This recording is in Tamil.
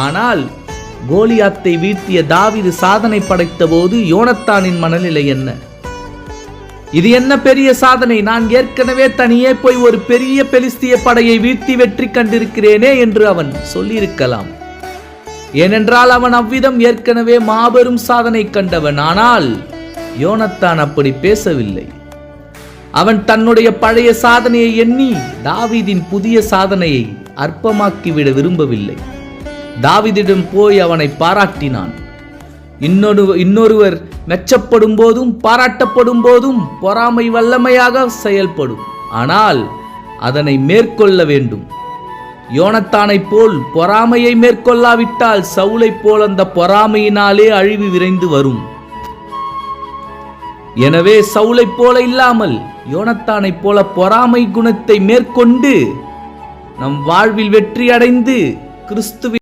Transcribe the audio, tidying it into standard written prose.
ஆனால் கோலியாத்தை வீழ்த்திய தாவீது சாதனை படைத்த போது யோனத்தானின் மனநிலை என்ன? இது என்ன பெரிய சாதனை, நான் ஏற்கனவே தனியே போய் ஒரு பெரிய பெலிஸ்திய படையை வீழ்த்தி வெற்றி கண்டிருக்கிறேனே என்று அவன் சொல்லியிருக்கலாம். ஏனென்றால் அவன் அவ்விதம் ஏற்கனவே மாபெரும் சாதனை கண்டவன். ஆனால் யோனத்தான் அப்படி பேசவில்லை. அவன் தன்னுடைய பழைய சாதனையை எண்ணி தாவீதின் புதிய சாதனையை அற்பமாக்கிவிட விரும்பவில்லை. தாவீதிடம் போய் அவனை பாராட்டினான். இன்னொருவர் மெச்சப்படும் போதும் பாராட்டப்படும் போதும் பொறாமை வல்லமையாக செயல்படும். ஆனால் அதனை மேற்கொள்ள வேண்டும். யோனத்தானைப் போல் பொறாமையை மேற்கொள்ளாவிட்டால் சவுலைப் போல் அந்த பொறாமையினாலே அழிவு விரைந்து வரும். எனவே சவுலைப் போல இல்லாமல் யோனத்தானைப் போல பொறாமை குணத்தை மேற்கொண்டு நம் வாழ்வில் வெற்றி அடைந்து கிறிஸ்துவின்